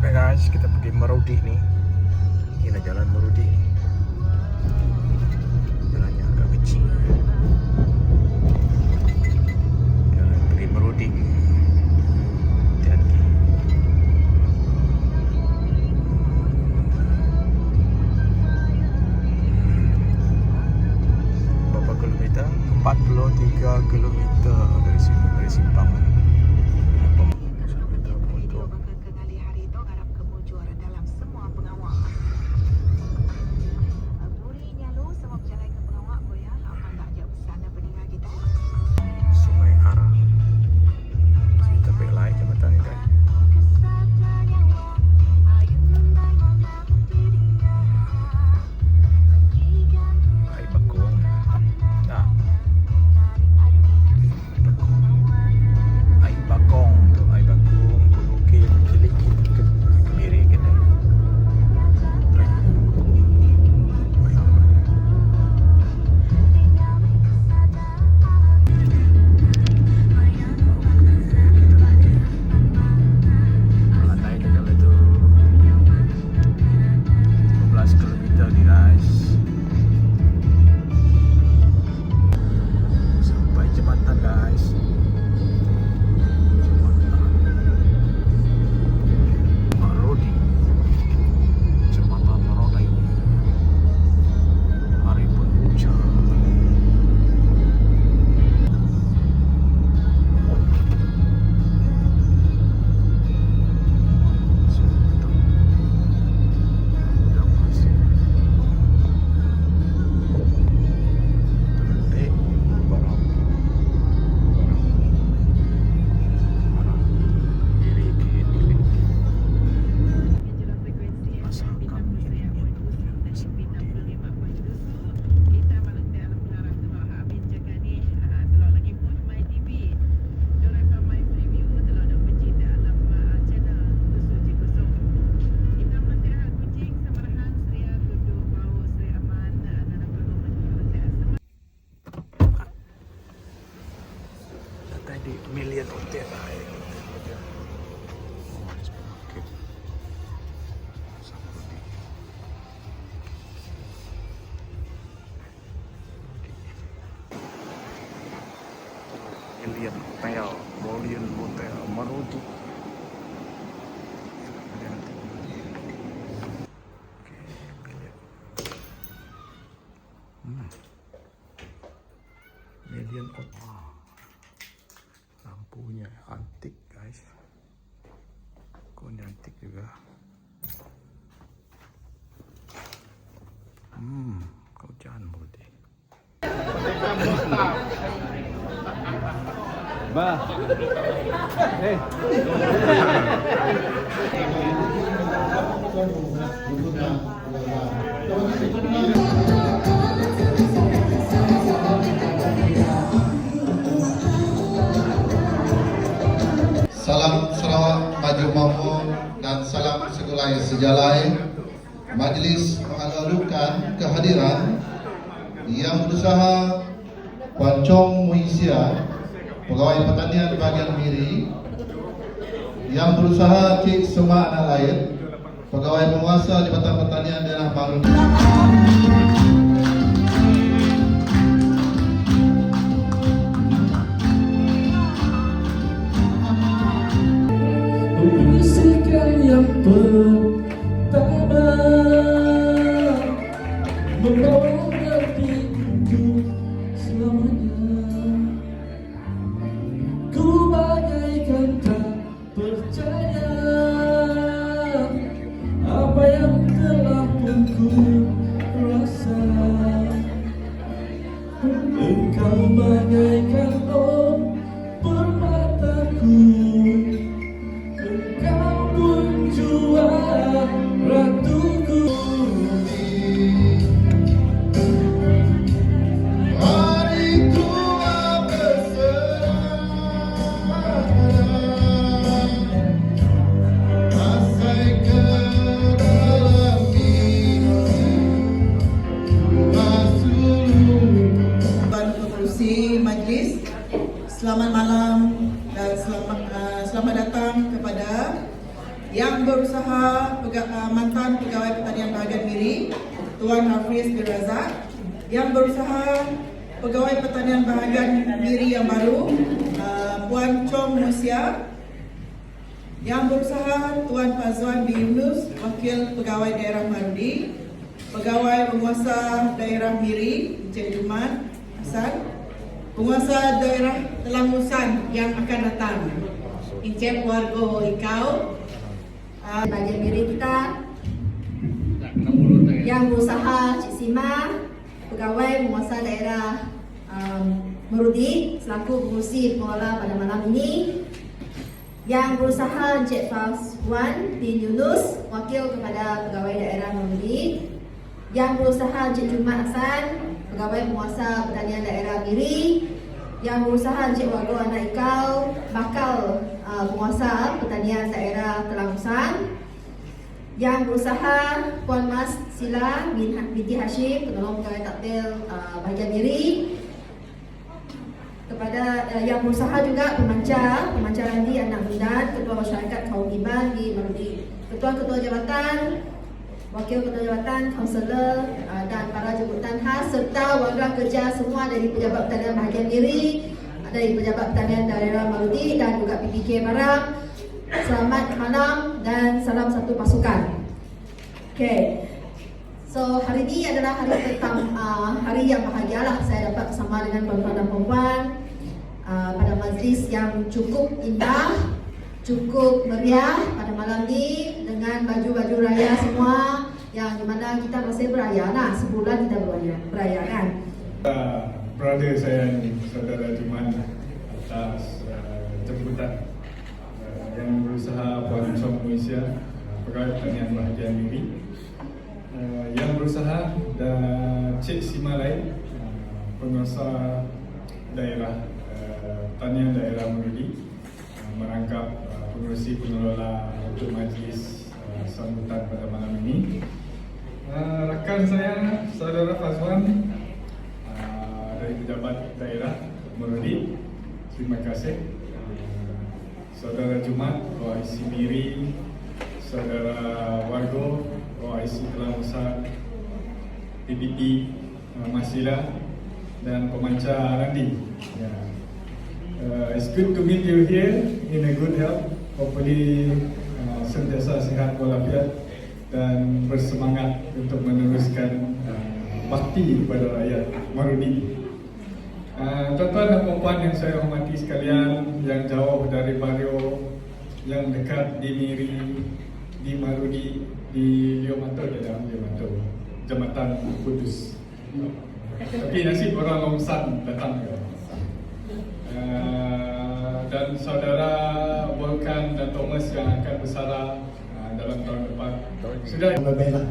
Nah guys, kita pergi Marudi nih. Ini jalan Marudi. Jalannya agak kecil. Jalan pergi Marudi. Hati-hati. Berapa kilometer? 43 kilometer dari sini, dari Simpang. Di Million Hotel lah. Million Hotel, Million Hotel, Marudi. Million Hotel. Lampunya antik guys. Kok ini antik juga. Kau jangan berarti. Bah. Salam Sarawak Maju Mampu dan salam segulai sejalai. Majlis mengalu-alukan kehadiran yang berusaha Pancong Muisia, Pegawai Pertanian Bahagian Miri, yang berusaha Cik Semak Anak Lain, Pegawai Penguasa Jabatan Pertanian Daerah Marudi. Bisikan yang pertama membawa hati untuk selamanya. Ku bagaikan tak percaya apa yang telah pun ku rasa. Engkau bagaikan permataku. Majlis Yang berusaha mantan pegawai pertanian bahagian Miri, Tuan Hafiz bin Razak. Yang berusaha pegawai pertanian bahagian Miri yang baru, Puan Chong Musia. Yang berusaha Tuan Fazwan bin Yunus, Wakil Pegawai Daerah Marudi. Pegawai Penguasa Daerah Miri, Encik Jumat Hasan. Penguasa Daerah Telangusan yang akan datang, Encik Wargo Ikau. Bahagian Miri kita yang berusaha Cik Sima, pegawai penguasa daerah Marudi selaku pengurusi pengelola pada malam ini. Yang berusaha Encik Fazwan bin Yunus, wakil kepada pegawai daerah Marudi. Yang berusaha Encik Jumat Hasan, pegawai penguasa pertanian daerah Miri. Yang berusaha Encik Wargo Anak Ikau, bakal penguasa pertanian daerah Telangusan. Yang berusaha Puan Mas Sila binti Hashim, penolong pegawai takbil bahagian Miri. Kepada yang berusaha juga pemancar Randi Anak Bundan, Ketua Masyarakat Kaum Iban di Marudi. Ketua-ketua jabatan, wakil ketua jabatan, kaunselor dan para jemputan khas serta warga kerja semua dari Pejabat Pertanian bahagian Miri, dari Pejabat Pertanian daerah Marudi dan juga PPK Barang. Selamat malam dan salam satu pasukan. Okay, so hari ini adalah hari yang bahagialah saya dapat bersama dengan tuan-tuan dan perempuan pada majlis yang cukup indah, cukup meriah pada malam ini dengan baju-baju raya semua yang dimana kita masih beraya. Nah, sebulan kita beraya kan. Brother saya ni, saudara Juman atas jemputan yang berusaha Puan Chong Malaysia, pegawai pertanian bahagian Miri. Yang berusaha dan Cik Sima lain, penguasa daerah pertanian daerah Marudi, merangkap pengurusi pengelola untuk majlis sambutan pada malam ini. Rakan saya, saudara Fazwan dari Pejabat Daerah Marudi, terima kasih. Saudara Jumat, OIC Miri, Saudara Wargo, OIC Telangusan, PPP Masila dan pemancar Randi. It's good to meet you here in a good health. Hopefully sentiasa sihat walafiat dan bersemangat untuk meneruskan bakti kepada rakyat Marudi. Tuan-tuan dan puan yang saya hormati sekalian, yang jauh dari Bario, yang dekat di Miri, di Marudi, di Liomato, Jambatan Kudus. Tapi nasib orang Longsan datang ke. Dan saudara Volkan dan Thomas yang akan bersara dalam tahun depan. Sudah baiklah.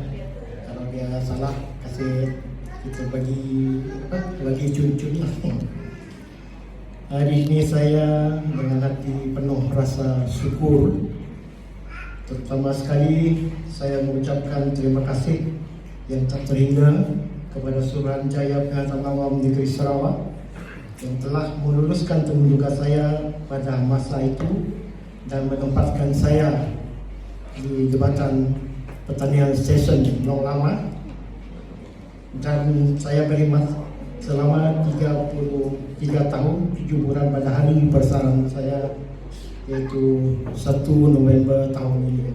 Kalau dia salah, kasih kita bagi cun-cun lah. Hari ini saya dengan hati penuh rasa syukur. Terutama sekali saya mengucapkan terima kasih yang tak terhingga kepada Suruhanjaya Pengadilan Awam Negeri Sarawak yang telah meluluskan temuduga saya pada masa itu dan menempatkan saya di Jabatan Pertanian Stesen Long Lama, dan saya berkhidmat selama 33 tahun 7 bulan pada hari persalinan saya, yaitu 1 November tahun ini.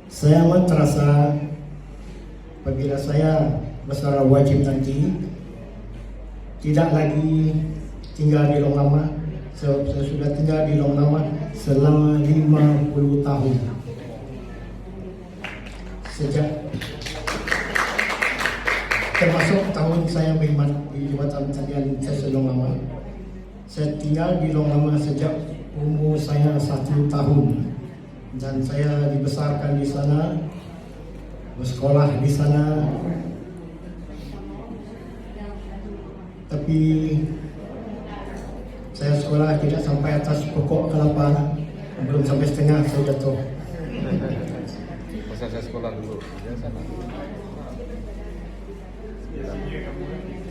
Saya amat terasa apabila saya bersara wajib nanti tidak lagi tinggal di Long Lama. Saya sudah tinggal di Long Lama selama 50 tahun. Sejak termasuk tahun saya berkhidmat di Jabatan Pertanian Stesen Long Lama. Saya tinggal di Long Lama sejak umur saya 1 tahun dan saya dibesarkan di sana, bersekolah di sana. Tapi saya sekolah tidak sampai atas pokok kelapa, belum sampai setengah saya jatuh. Masa saya sekolah dulu ya sana.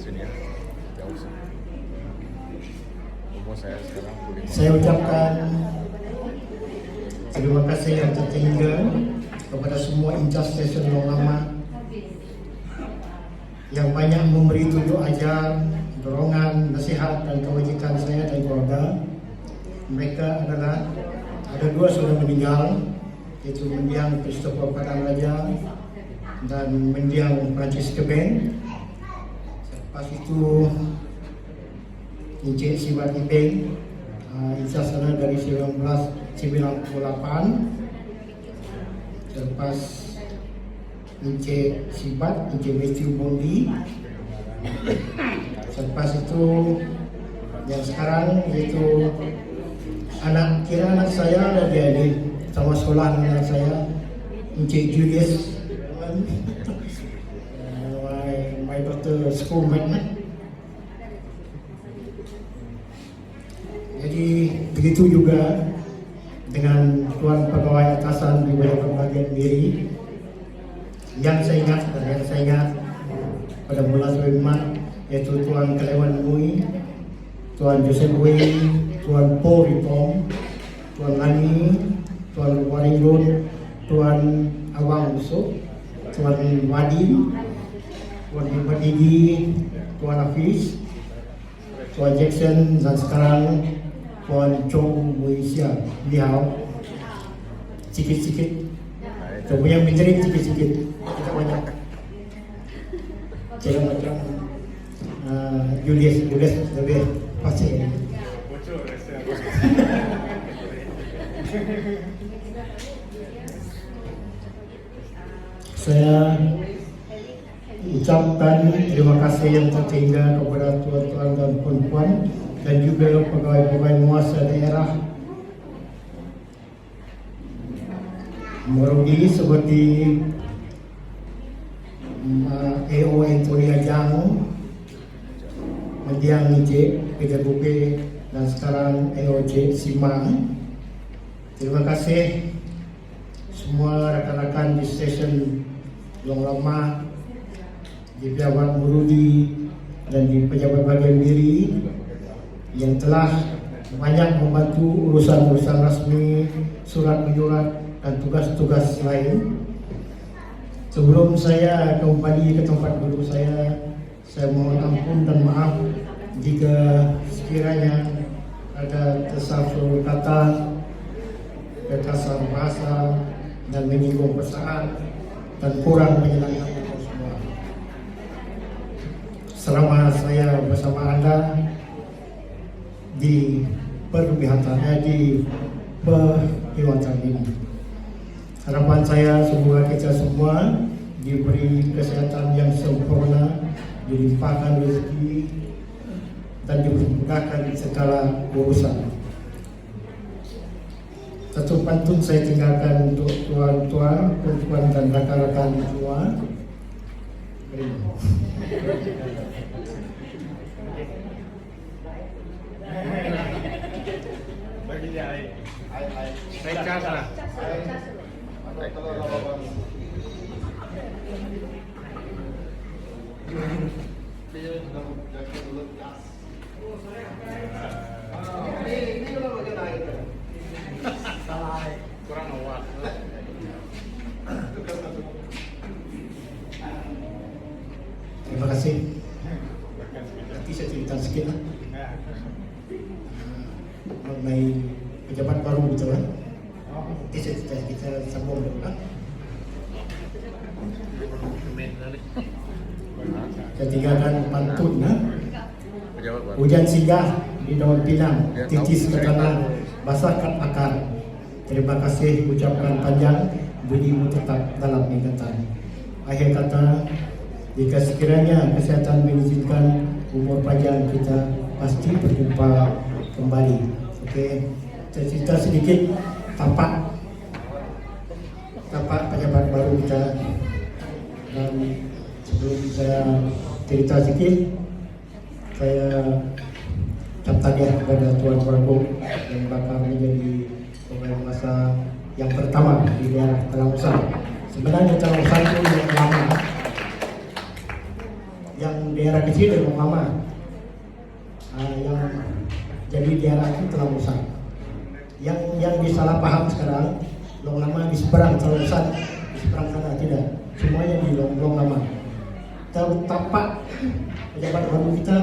Sini ya. Jauh sih. umur saya sekarang 25. Saya ucapkan terima kasih yang tertinggal kepada semua incas stesen Long Lama yang banyak memberi tunjuk ajar, dorongan, nasihat dan kewajiban saya dan keluarga. Mereka adalah ada dua sudah meninggal, yaitu mendiang Christopher Padang Raja dan mendiang Francis Kebeng. Lepas itu Encik Sibat Ipeng, incas sana dari 1998. Selepas Encik Sibat, Encik Matthew Bondi. Selepas itu yang sekarang yaitu anak saya dan adik sama sekolah dengan saya, Encik Julius, my daughter schoolmate. Jadi begitu juga dengan tuan pegawai atasan di Pejabat Bahagian Miri yang saya ingat pada bulan Maret, yaitu Tuan Kelewan Mui, Tuan Joseph Wei, Tuan Paul Ripom, Tuan Lani, Tuan Waringun, Tuan Awang Usuk, Tuan Wadin, Tuan Ibadigi, Tuan Hafiz, Tuan Jackson, dan sekarang Tuan Chong Muisia. Beliau sikit-sikit coba yang menjerit sikit-sikit, kita banyak jangan macam Julius lebih pasti. Saya ucapkan terima kasih yang tertinggal kepada tuan-tuan dan puan-puan dan juga pegawai-pegawai muasa daerah merugi seperti AO Antonia Jang, mendiang Encik PWB dan sekarang AOJ Simang. Terima kasih semua rakan-rakan di stesen Long Lama, di Pejabat Murudi dan di Pejabat Bahagian Miri yang telah banyak membantu urusan-urusan rasmi, surat menyurat dan tugas-tugas lain. Sebelum saya kembali ke tempat duduk saya mohon ampun dan maaf jika sekiranya ada tersalah kata, kekasar bahasa dan menyinggung perasaan dan kurang menyenangkan kita semua. Selama saya bersama anda di perwihatan di perkhidmatan ini, harapan saya semoga kita semua diberi kesehatan yang sempurna, dilimpahkan rezeki dan dimudahkan segala urusan. Satu pantun saya tinggalkan untuk tuan-tuan, puan-puan dan rakan-rakan semua. Bagi dia air. Saya cas lah. Kurang awak. Terima kasih. Nanti saya cerita sedikit lah mengenai pejabat baru betul kan. Nanti saya cerita kita sambung dulu lah. Saya tinggalkan pantun lah. Hujan singgah di daun pinang, titis ke tanah, basah kat akar. Terima kasih ucapkan panjang, bunyimu tetap dalam ingatan. Akhir kata, jika sekiranya kesehatan mengizinkan, umur panjang kita pasti berjumpa kembali. Okey, saya cerita sedikit tapak pejabat baru kita. Dan sebelum saya cerita sedikit, saya ucapkan kepada Tuan Prabowo yang bakal menjadi pemain masa yang pertama di daerah Telangusang. Sebenarnya Telangusang itu yang lama, yang daerah kecil yang lama, yang jadi daerah itu terlalu besar. Yang disalah paham sekarang, Long Lama di seberang terlalu besar, di seberang sana tidak. Semuanya di Long Lama. Tapak pejabat baru kita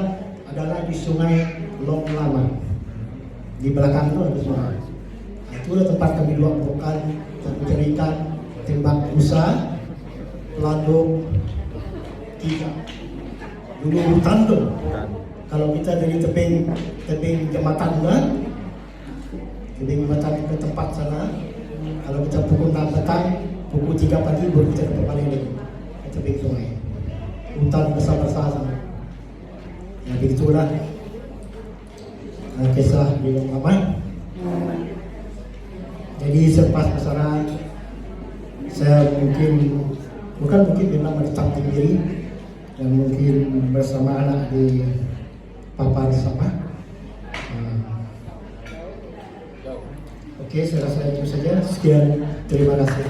adalah di Sungai Long Lama. Di belakang itu ada sungai. Itulah tempat kami bukan mencari ikan, tembak busa, pelandung, tiga. Dulu hutan tuh. Kalau kita dari tebing jembatan kan, tebing jembatan ke tempat sana. Kalau kita pukul 6 petang, pukul 3 pagi baru kita kembali lagi ke tebing sungai. Hutan besar-besar sana. Ya begitulah kisah di Long Lama. Jadi selepas pasaran, saya bukan mungkin memang menetap di diri dan mungkin bersama anak di Papar sama. Oke, saya rasa itu saja. Sekian, terima kasih.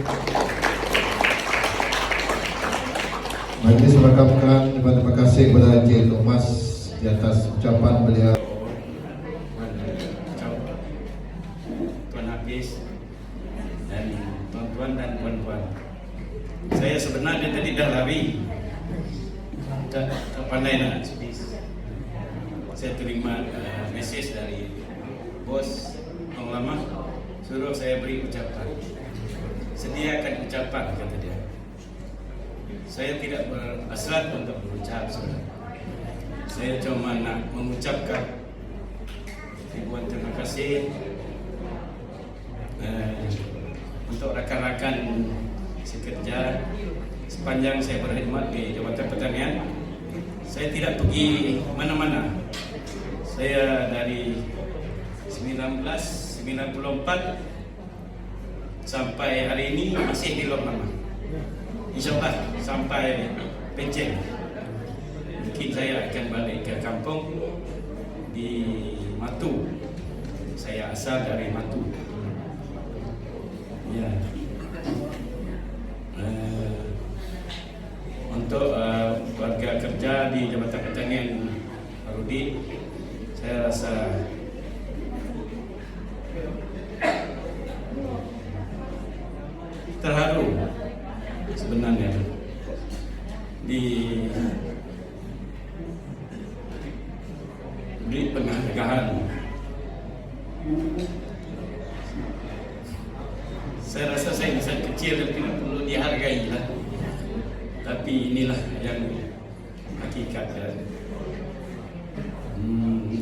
Majelis merekamkan terima kasih kepada Encik Thomas di atas ucapan beliau. Tuan Hafiz dan tuan-tuan dan puan-puan. Saya sebenarnya tadi dah lari. Tak pandai nak speech. Saya terima mesej dari bos Long Lama suruh saya beri ucapan. Sediakan ucapan, kata dia. Saya tidak berhasrat untuk berucap sebenarnya. Saya cuma nak mengucapkan ribuan terima kasih untuk rakan-rakan sekerja sepanjang saya berkhidmat di Jabatan Pertanian. Saya tidak pergi mana-mana. Saya dari 1994 sampai hari ini masih di Long Lama. InsyaAllah sampai pencen. Mungkin saya akan balik ke kampung di Matu. Saya asal dari Matu. Ya. Untuk warga kerja di Jabatan Pertanian Rudi, saya rasa terharu sebenarnya diberi penghargaan. Saya rasa saya insan kecil dan tidak perlu dihargai lah. Tapi inilah yang hakikat ya.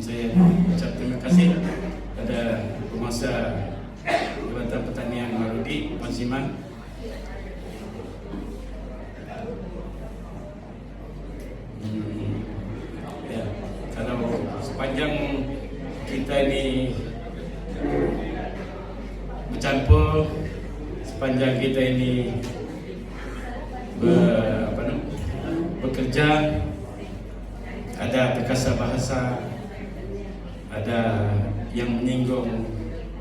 Saya ucap terima kasih kepada penguasa Jabatan Pertanian Marudi, Puan Siman. Ya, kalau sepanjang kita ini bercampur, sepanjang kita ini bekerja, ada perkasa bahasa, ada yang menyinggung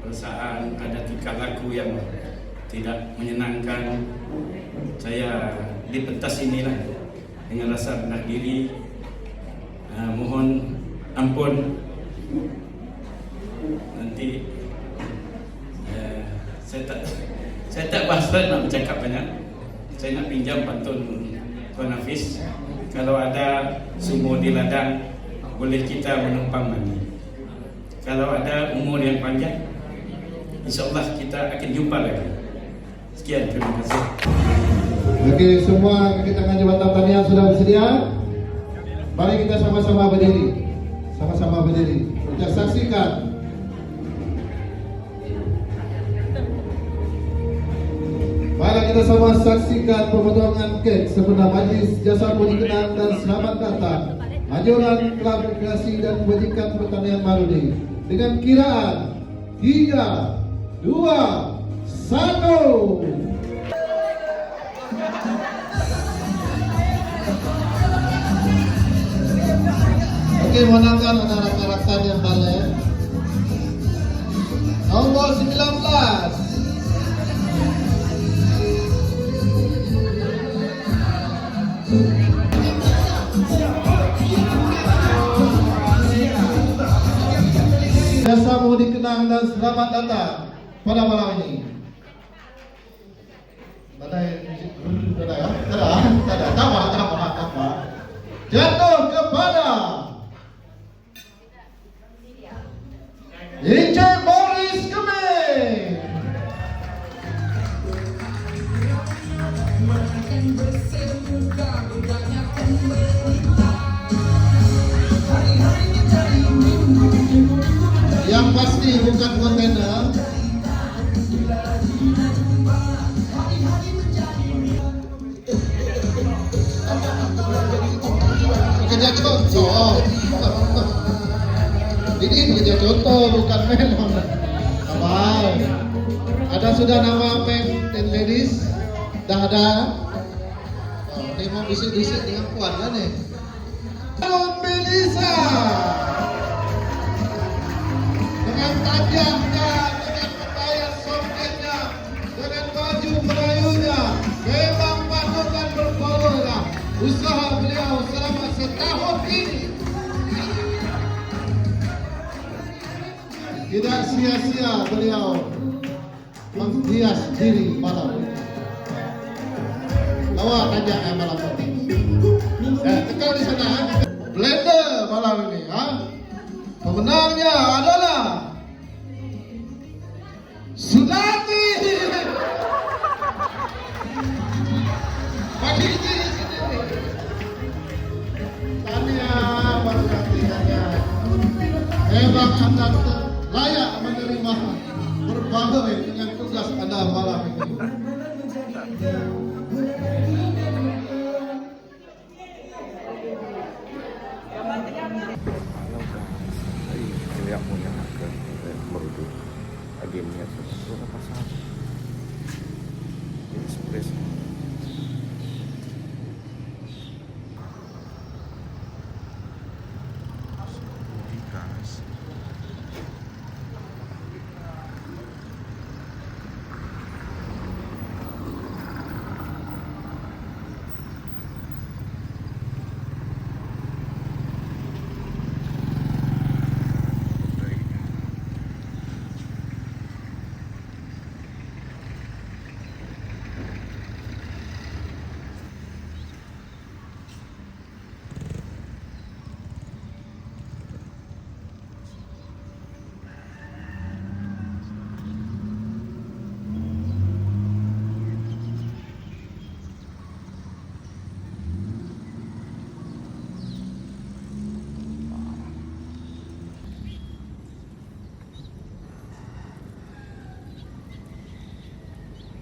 perasaan, ada tingkah laku yang tidak menyenangkan. Saya di pentas inilah dengan rasa rendah diri, mohon ampun. Nanti saya tak berhasrat nak bercakap banyak. Saya nak pinjam pantun Tuan Hafiz. Kalau ada sumur di ladang, boleh kita menumpang mandi. Kalau ada umur yang panjang, InsyaAllah kita akan jumpa lagi. Sekian, terima kasih. Oke, semua kaki tangan Jabatan Pertanian sudah bersedia. Mari kita sama-sama berdiri. Sama-sama berdiri. Kita saksikan. Mari kita sama saksikan pemotongan kek sempena Majlis Jasa Puji Kenang dan Selamat Datang Majoran Klub Rekreasi dan Kebajikan Pertanian Marudi dengan kiraan 3, 2, 1. Oke, menangkan rekan-rekan yang balik. Nomor 19. dikenang dan selamat datang pada malam ini. Tambah. Jatuh kepada Encik Morris Kemeng. Yang pasti bukan kontainer. Kerja contoh. Ini kerja contoh bukan melon. Abang, ada sudah nama Meng dan Ladies? Dah ada. Oh, ini mau bisik-bisik dengan kuat kan nih? Halo Melisa. Dengan tajamnya, dengan pakaian softnya, dengan baju Melayunya, memang patut dan berpola usaha beliau selama setahun ini. Tidak sia-sia beliau menghias diri malam ini. Bawa tajamnya malam ini. Tekan di sana. Blender malam ini. Pemenangnya adalah Sunati. Bagi diri sendiri. Tania Pak Sunati hanya memang Anda layak menerima berbagai dengan tugas Anda malam ini. Lihat punya ke merudu agennya itu apa sah express guys.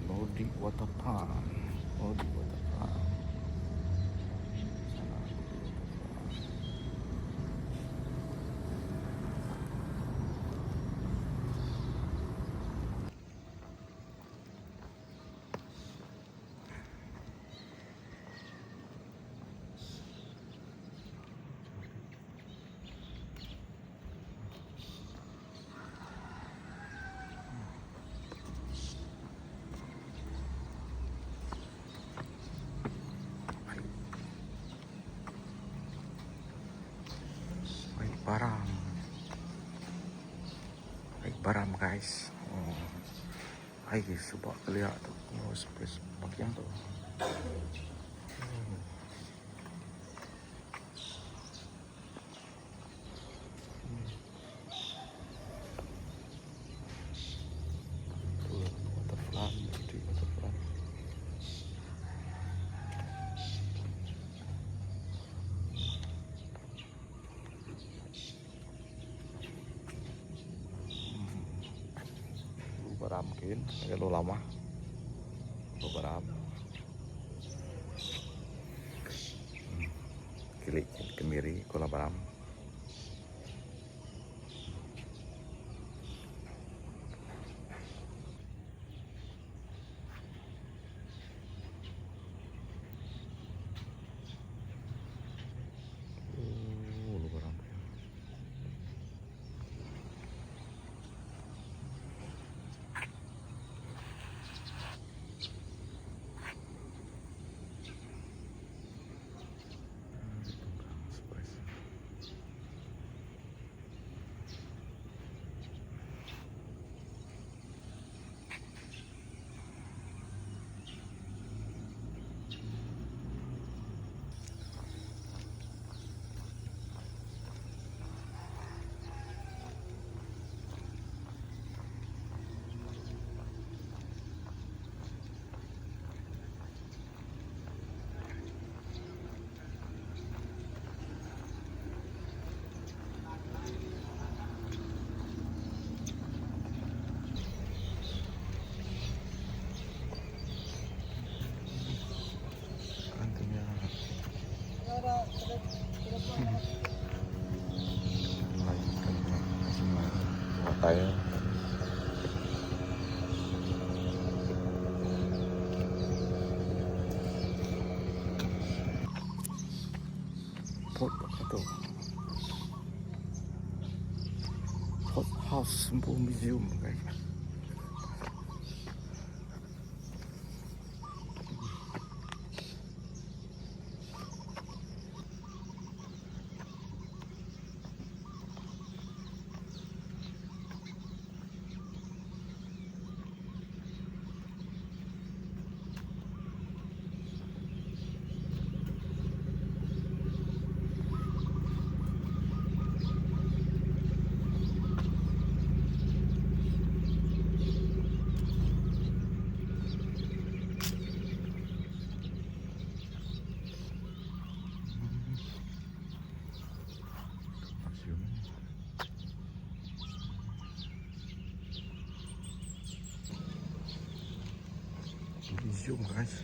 Nordic Water Park. Nordic Water Park. Sana Nordic Water Park. Baik baram guys. Ay coba lihat tuh. Space bagian tuh. Waterfly. Baram mungkin, lo lama. Lo baram. Kilik kemiri kola baram. Lo baram. museum guys. Museum guys.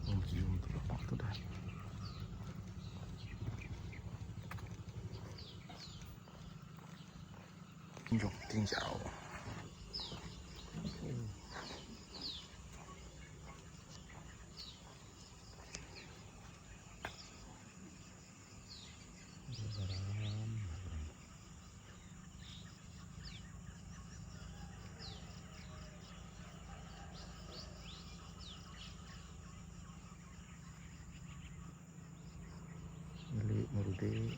Museum tu lepak tu dah. Jom tinjau. Milik Murudi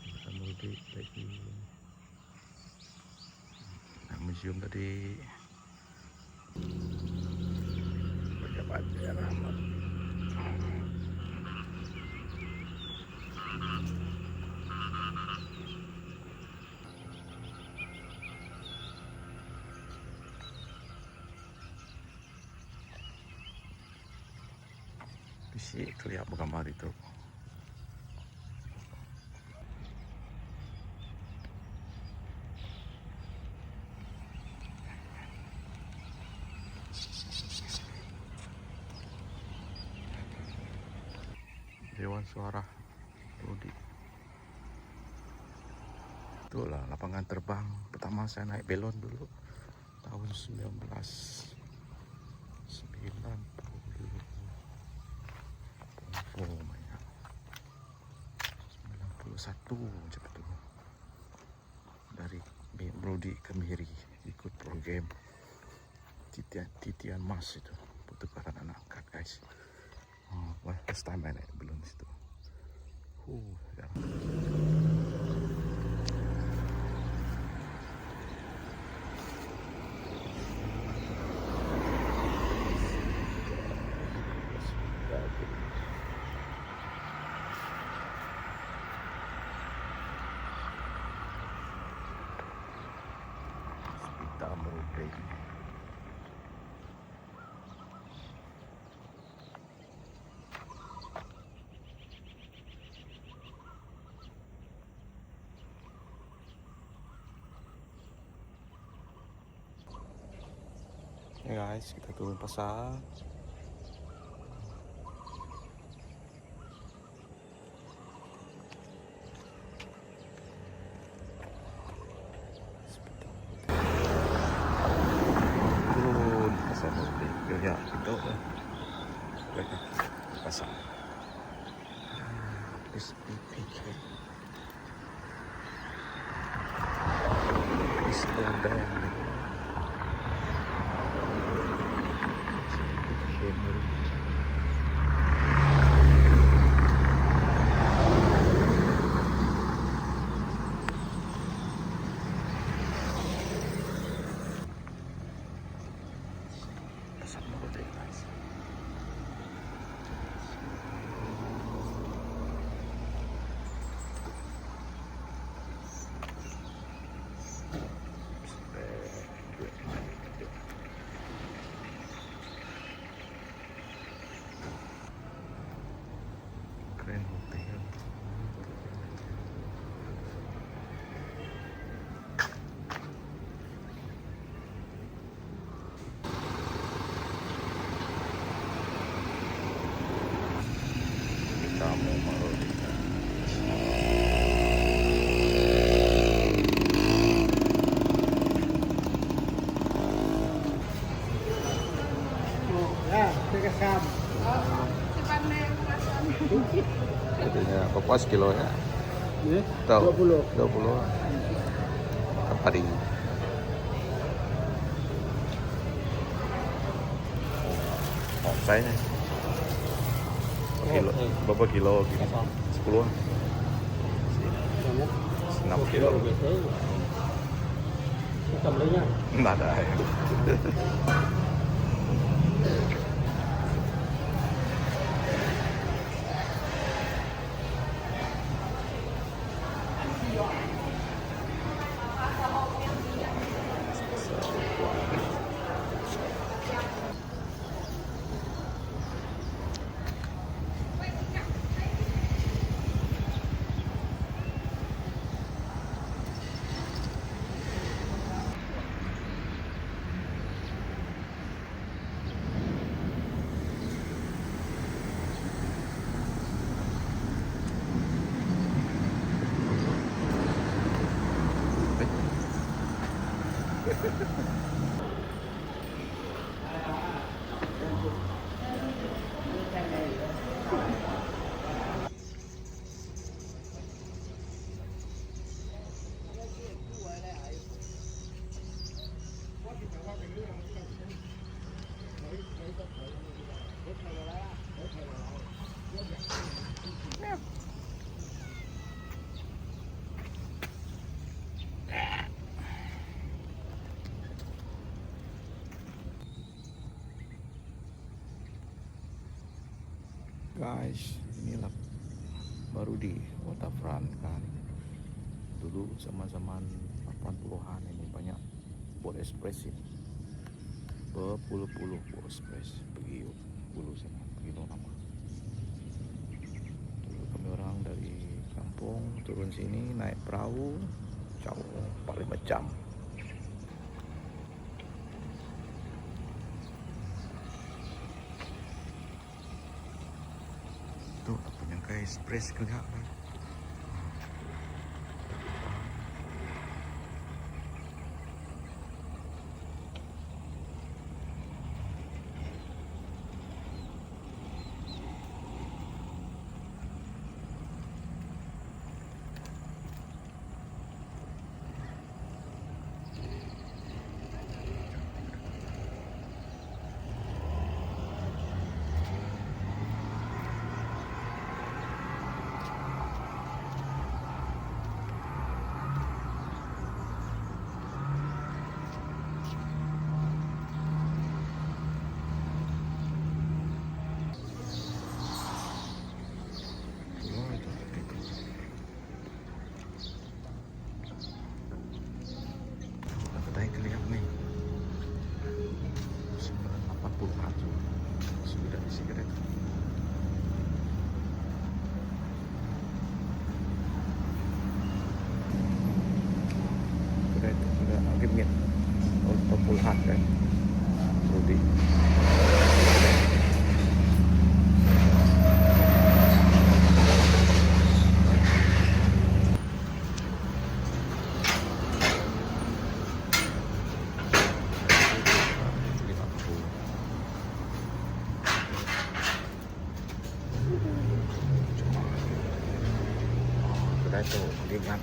lagi. Nah, museum tadi pejabat daerah. Bisik terlihat bergambar itu. Dewan Suara Murudi. Itulah lapangan terbang pertama saya naik belon dulu tahun 1990. Oh my god. 91 macam tu. Dari Murudi ke Miri ikut program titian mas itu, pertukaran anak angkat guys. Oh, well, first time I naik belum situ. Ya. Kita Murudi. Ya guys, kita turun pasar. Turun pasar Murudi. Ya, itu pasar. SPPK. Islandang. Pasar Murudi guys. Jadinya kapuas kilo ya. Tahu 20. Kapari. Oh, saya nih. Kilo, berapa kilo? 10. 6 kilo. Nggak ada ya. Guys, inilah baru di waterfront kan. Dulu zaman-zaman 80-an ini banyak boat express ini. Berpuluh-puluh boat express pergi dulu sana, pergi nama. Dulu kami orang dari kampung turun sini naik perahu jauh 4-5 jam. Tuh apa yang kayak express kelihatan kan? Puluhan kan Rudi. Kedai tu lihat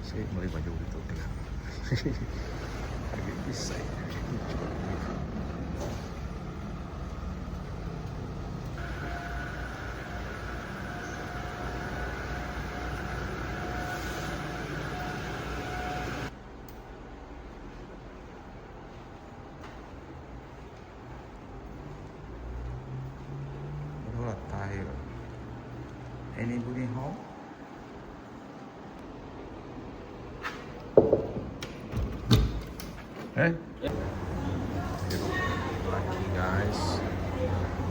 saya beli baju itu dia. Agak bisa ya. Berulat tayo. Anybody home? Lagi guys,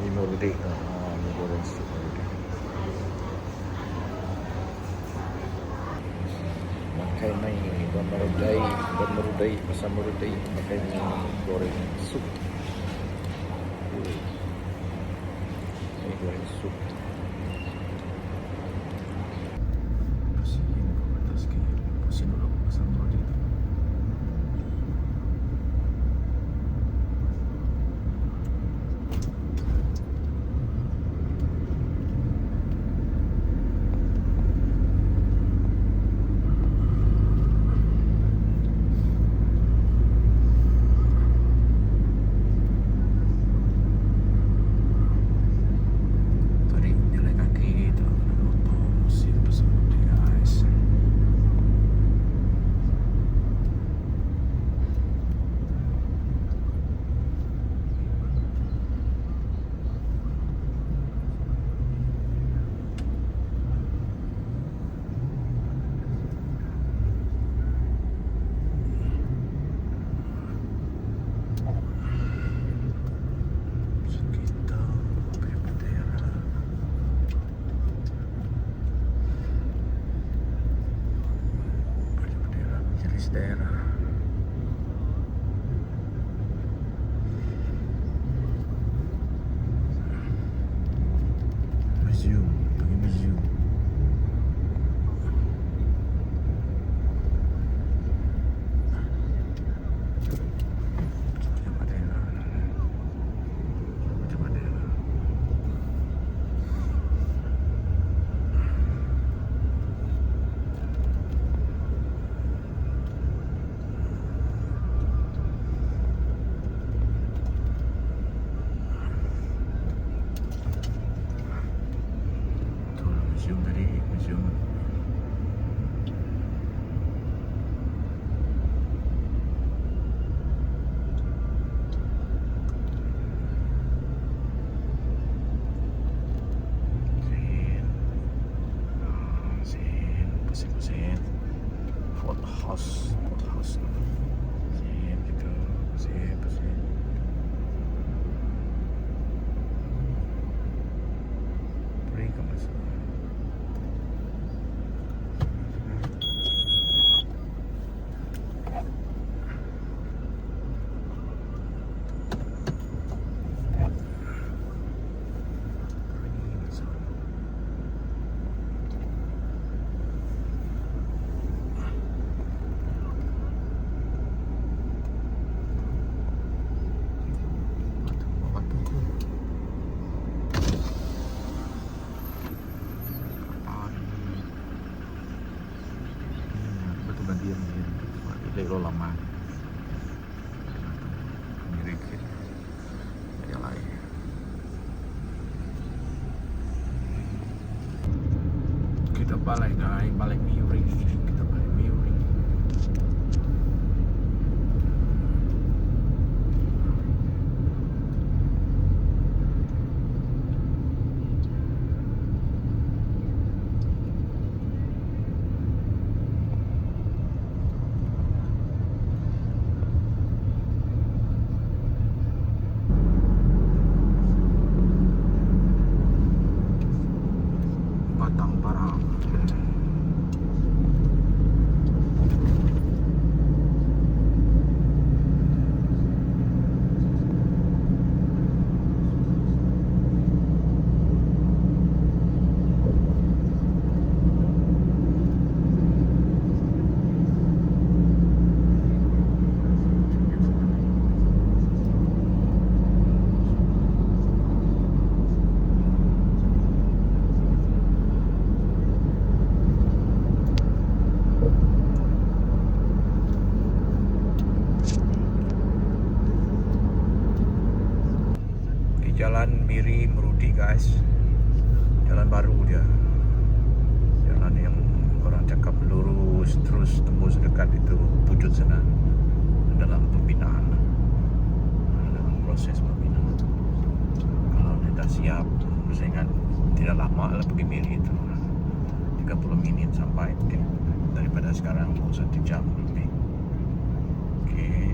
ini Murdi, ini goreng sup Murdi. Makai mai bermerudai, pasal merudai, makai mai goreng sup. Ini goreng sup. Ini ke atas ke pusing dulu pasal merudai itu. balik guys, balik Miri. Kita balik Miri. Batang Parang. Jalan Miri Merudi guys, jalan baru dia, jalan yang orang cakap lurus terus tembus dekat itu Pucut sana, dalam pembinaan, dalam proses pembinaan. Kalau dia dah siap, saya ingat tidak lama lah pergi Miri itu, 30 minit sampai, daripada sekarang mau 1 jam lebih. Okay.